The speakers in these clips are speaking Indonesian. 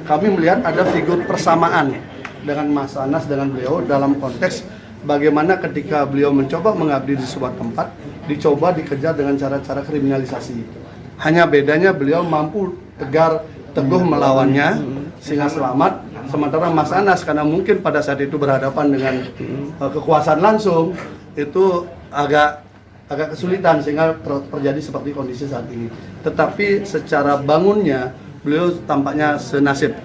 kami melihat ada figur persamaan dengan Mas Anas dengan beliau dalam konteks bagaimana ketika beliau mencoba mengabdi di sebuah tempat, dicoba dikejar dengan cara-cara kriminalisasi. Hanya bedanya beliau mampu teguh melawannya sehingga selamat, sementara Mas Anas karena mungkin pada saat itu berhadapan dengan kekuasaan langsung, itu agak kesulitan sehingga terjadi seperti kondisi saat ini. Tetapi secara bangunnya beliau tampaknya senasib.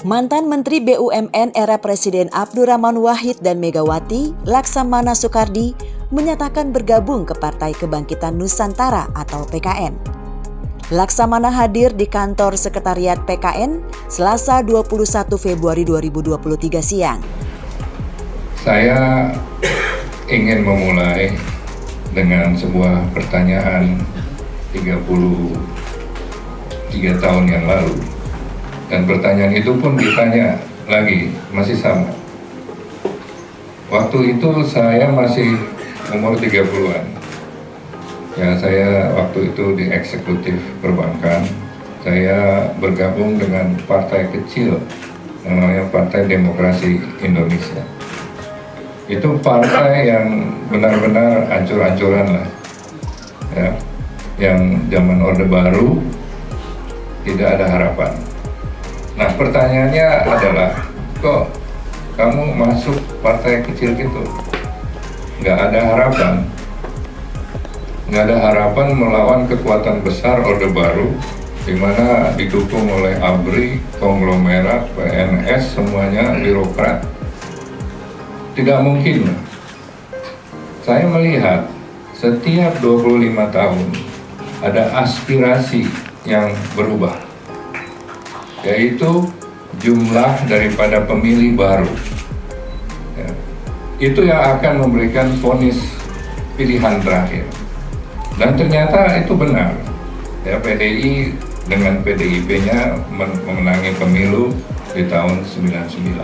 Mantan Menteri BUMN era Presiden Abdurrahman Wahid dan Megawati, Laksamana Soekardi, menyatakan bergabung ke Partai Kebangkitan Nusantara atau PKN. Laksamana hadir di kantor Sekretariat PKN Selasa 21 Februari 2023 siang. Saya ingin memulai dengan sebuah pertanyaan 33 tahun yang lalu. Dan pertanyaan itu pun ditanya lagi, masih sama. Waktu itu saya masih umur 30-an. Ya, saya waktu itu di eksekutif perbankan. Saya bergabung dengan partai kecil, namanya Partai Demokrasi Indonesia. Itu partai yang benar-benar ancur-ancuran lah. Ya, yang zaman Orde Baru tidak ada harapan. Nah, pertanyaannya adalah, kok kamu masuk partai kecil gitu? Nggak ada harapan. Nggak ada harapan melawan kekuatan besar Orde Baru, di mana didukung oleh ABRI, konglomerat, PNS, semuanya birokrat. Tidak mungkin. Saya melihat setiap 25 tahun ada aspirasi yang berubah, yaitu jumlah daripada pemilih baru. Ya. Itu yang akan memberikan vonis pilihan terakhir. Dan ternyata itu benar. Ya, PDI dengan PDIP-nya memenangi pemilu di tahun 99.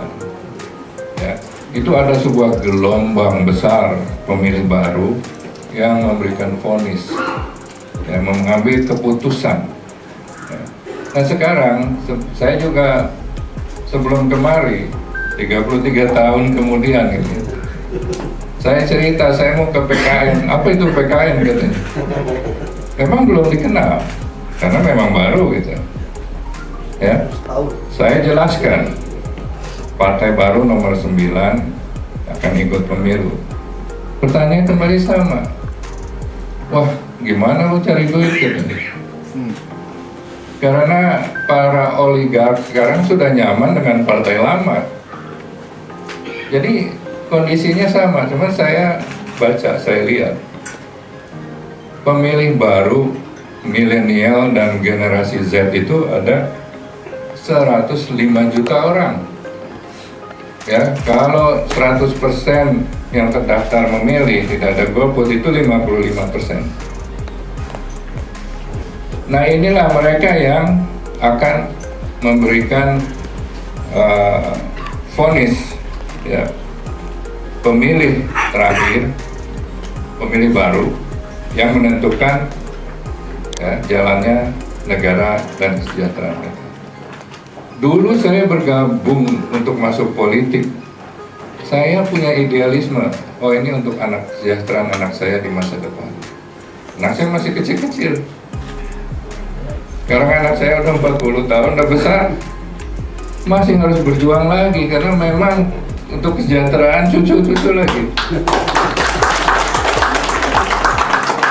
Ya, itu ada sebuah gelombang besar pemilih baru yang memberikan vonis, ya, mengambil keputusan. Nah, sekarang saya juga sebelum kemari 33 tahun kemudian ini, saya cerita saya mau ke PKN. Apa itu PKN katanya? Memang belum dikenal karena memang baru gitu. Ya, saya jelaskan partai baru nomor 9 akan ikut pemilu. Pertanyaan kembali sama. Wah, gimana lu cari duit gitu? Karena para oligark sekarang sudah nyaman dengan partai lama. Jadi kondisinya sama, cuma saya baca, saya lihat pemilih baru, milenial dan generasi Z itu ada 105 juta orang. Ya, kalau 100% yang terdaftar memilih tidak ada golput, itu 55%. Nah, inilah mereka yang akan memberikan vonis, ya, pemilih terakhir, pemilih baru yang menentukan, ya, jalannya negara dan kesejahteraan. Dulu saya bergabung untuk masuk politik. Saya punya idealisme, oh ini untuk kesejahteraan anak saya di masa depan. Anak saya masih kecil-kecil. Sekarang anak saya udah 40 tahun, udah besar, masih harus berjuang lagi karena memang untuk kesejahteraan cucu-cucu lagi.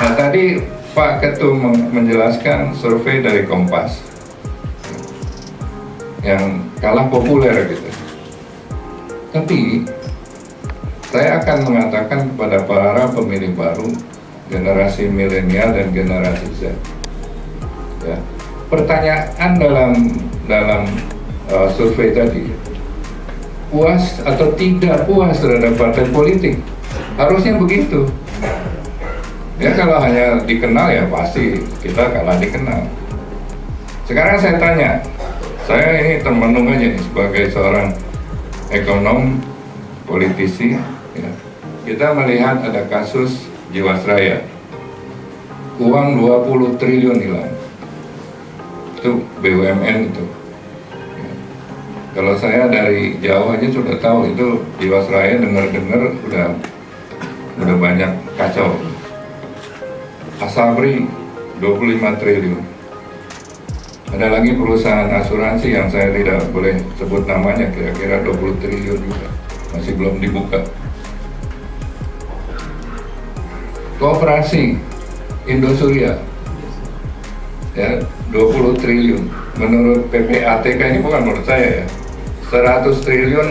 Nah, tadi Pak Ketum menjelaskan survei dari Kompas yang kalah populer gitu. Tapi saya akan mengatakan kepada para pemilih baru, generasi milenial dan generasi Z, ya, pertanyaan dalam survei tadi, puas atau tidak puas terhadap partai politik? Harusnya begitu. Ya, kalau hanya dikenal ya pasti kita kalah dikenal. Sekarang saya tanya, saya ini termenung aja nih sebagai seorang ekonom, politisi, ya. kita melihat ada kasus Jiwasraya, uang 20 triliun hilang, itu BUMN itu. Kalau saya dari jauh aja sudah tahu itu Jiwasraya, dengar-dengar udah banyak kacau. Asabri 25 triliun. Ada lagi perusahaan asuransi yang saya tidak boleh sebut namanya, kira-kira 20 triliun juga, masih belum dibuka. Koperasi Indosuria ya 20 triliun. Menurut PPATK, ini bukan menurut saya ya, 100 triliun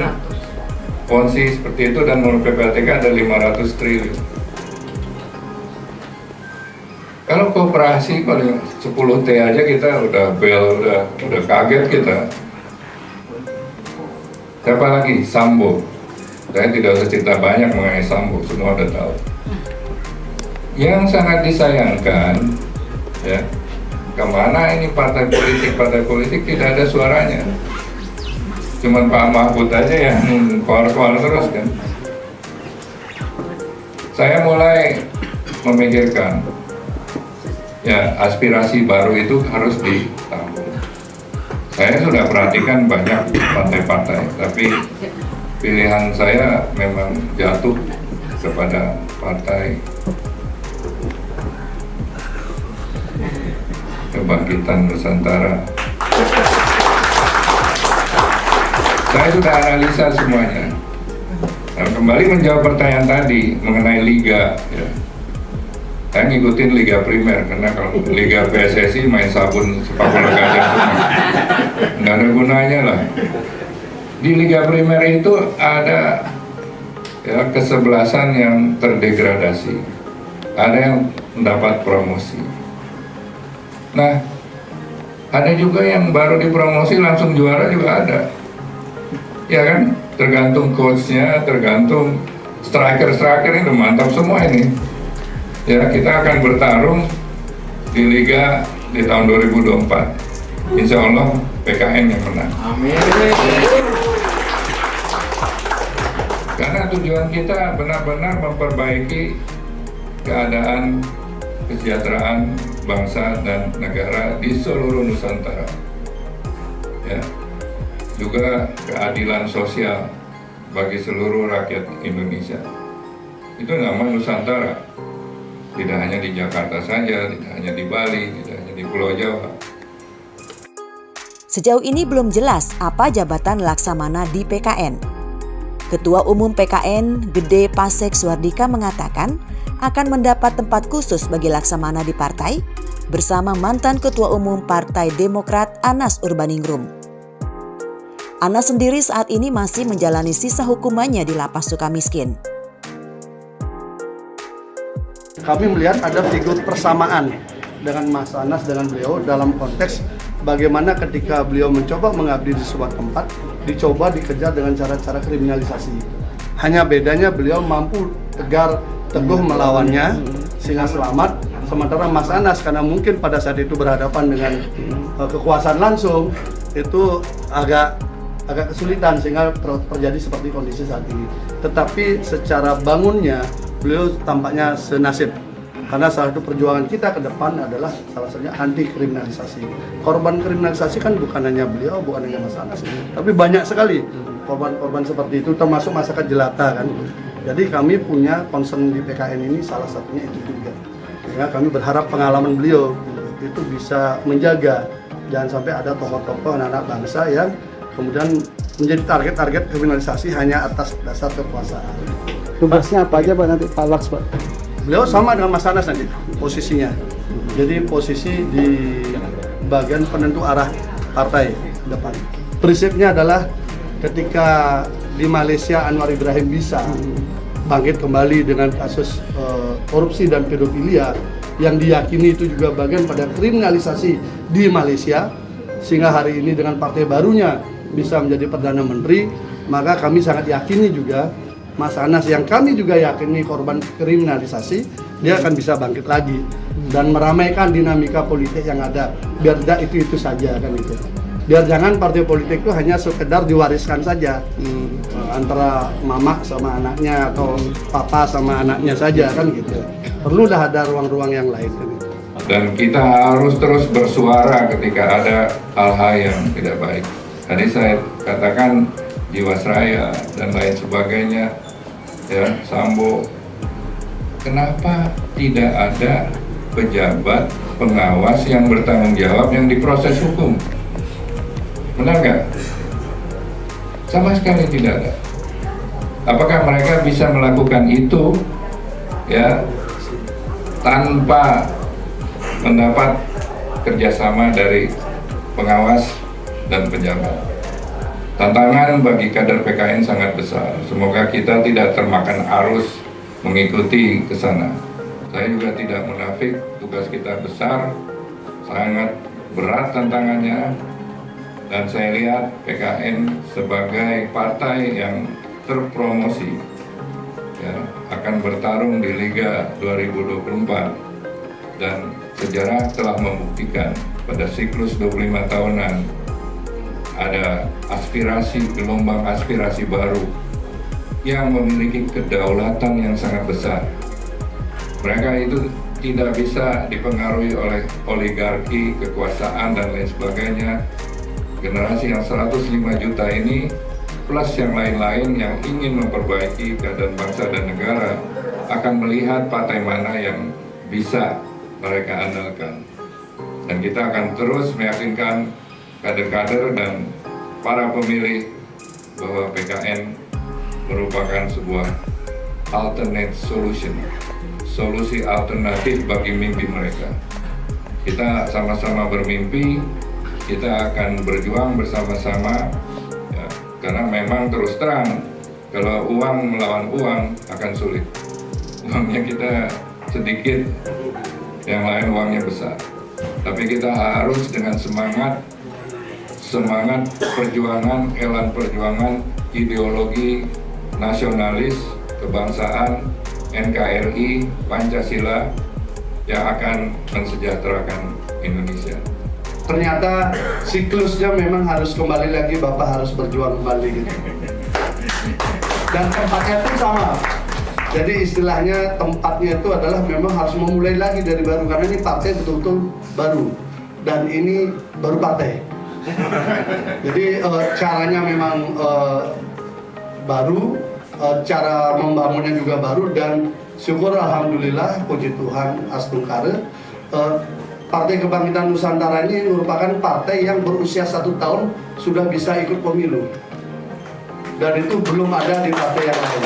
ponzi seperti itu, dan menurut PPATK ada 500 triliun. Kalau koperasi paling 10T aja kita udah kaget kita. Siapa lagi? Sambo. Saya tidak usah cerita banyak mengenai Sambo, semua udah tahu. Yang sangat disayangkan, ya, kemana ini partai politik tidak ada suaranya. Cuman Pak Mahfud aja yang keluar terus kan. Saya mulai memikirkan, ya, aspirasi baru itu harus ditampung. Saya sudah perhatikan banyak partai-partai, tapi pilihan saya memang jatuh kepada Partai Kebangkitan Nusantara. Saya sudah analisa semuanya. Nah, kembali menjawab pertanyaan tadi mengenai liga, ya. Saya ngikutin Liga Primer, karena kalau Liga PSSI main sabun sepak bola gajah semua, nggak ada gunanya lah. Di Liga Primer itu ada, ya, kesebelasan yang terdegradasi, ada yang mendapat promosi. Nah, ada juga yang baru dipromosi langsung juara juga ada, ya kan? Tergantung coachnya, tergantung striker ini mantap semua ini. Ya, kita akan bertarung di Liga di tahun 2024. Insya Allah PKN yang menang. Amin. Karena tujuan kita benar-benar memperbaiki keadaan kesejahteraan bangsa dan negara di seluruh Nusantara. Ya, juga keadilan sosial bagi seluruh rakyat Indonesia. Itu nama Nusantara. Tidak hanya di Jakarta saja, tidak hanya di Bali, tidak hanya di Pulau Jawa. Sejauh ini belum jelas apa jabatan Laksamana di PKN. Ketua Umum PKN Gede Pasek Suardika mengatakan akan mendapat tempat khusus bagi Laksamana di partai bersama mantan Ketua Umum Partai Demokrat Anas Urbaningrum. Anas sendiri saat ini masih menjalani sisa hukumannya di Lapas Sukamiskin. Kami melihat ada figur persamaan dengan Mas Anas dengan beliau dalam konteks bagaimana ketika beliau mencoba mengabdi di sebuah tempat, dicoba dikejar dengan cara-cara kriminalisasi. Hanya bedanya beliau mampu teguh melawannya sehingga selamat, sementara Mas Anas karena mungkin pada saat itu berhadapan dengan kekuasaan langsung, itu agak kesulitan sehingga terjadi seperti kondisi saat ini. Tetapi secara bangunnya beliau tampaknya senasib, karena salah satu perjuangan kita ke depan adalah salah satunya anti kriminalisasi. Korban kriminalisasi kan bukan hanya beliau, bukan hanya Mas Anas, tapi banyak sekali korban-korban seperti itu, termasuk masyarakat jelata kan. Jadi kami punya concern di PKN ini salah satunya itu juga. Sehingga kami berharap pengalaman beliau itu bisa menjaga jangan sampai ada tokoh-tokoh anak-anak bangsa yang kemudian menjadi target kriminalisasi hanya atas dasar kekuasaan. Tugasnya apa aja Pak nanti Pak Laks, Pak? Beliau sama dengan Mas Anas nanti posisinya. Jadi posisi di bagian penentu arah partai depan. Prinsipnya adalah ketika di Malaysia Anwar Ibrahim bisa bangkit kembali dengan kasus korupsi dan pedofilia yang diyakini itu juga bagian pada kriminalisasi di Malaysia, sehingga hari ini dengan partai barunya bisa menjadi Perdana Menteri, maka kami sangat yakini juga Mas Anas yang kami juga yakini korban kriminalisasi, dia akan bisa bangkit lagi dan meramaikan dinamika politik yang ada, biar tidak itu saja kan itu. Biar jangan partai politik itu hanya sekedar diwariskan saja antara mama sama anaknya atau papa sama anaknya saja kan gitu. Perlulah ada ruang-ruang yang lain. Dan kita harus terus bersuara ketika ada hal-hal yang tidak baik. Tadi saya katakan Jiwasraya dan lain sebagainya, ya, Sambo. Kenapa tidak ada pejabat pengawas yang bertanggung jawab yang diproses hukum? Benar nggak? Sama sekali tidak ada. Apakah mereka bisa melakukan itu, ya, tanpa mendapat kerjasama dari pengawas dan pejabat? Tantangan bagi kader PKN sangat besar. Semoga kita tidak termakan arus mengikuti ke sana. Saya juga tidak munafik, tugas kita besar, sangat berat tantangannya. Dan saya lihat PKN sebagai partai yang terpromosi, ya, akan bertarung di Liga 2024, dan sejarah telah membuktikan pada siklus 25 tahunan ada gelombang aspirasi baru yang memiliki kedaulatan yang sangat besar. Mereka itu tidak bisa dipengaruhi oleh oligarki, kekuasaan, dan lain sebagainya. Generasi yang 105 juta ini plus yang lain-lain yang ingin memperbaiki keadaan bangsa dan negara akan melihat partai mana yang bisa mereka andalkan. Dan kita akan terus meyakinkan kader-kader dan para pemilih bahwa PKN merupakan sebuah alternate solution, solusi alternatif bagi mimpi mereka. Kita sama-sama bermimpi, kita akan berjuang bersama-sama, ya, karena memang terus terang kalau uang melawan uang akan sulit. Uangnya kita sedikit, yang lain uangnya besar. Tapi kita harus dengan semangat perjuangan, elan perjuangan, ideologi nasionalis, kebangsaan, NKRI, Pancasila yang akan mensejahterakan Indonesia. Ternyata siklusnya memang harus kembali lagi, Bapak harus berjuang kembali gitu. Dan tempatnya pun sama. Jadi istilahnya tempatnya itu adalah memang harus memulai lagi dari baru, karena ini partai betul-betul baru dan ini baru partai. Jadi caranya memang baru, cara membangunnya juga baru, dan syukur alhamdulillah, puji Tuhan astungkare, Partai Kebangkitan Nusantara ini merupakan partai yang berusia 1 tahun sudah bisa ikut pemilu, dan itu belum ada di partai yang lain.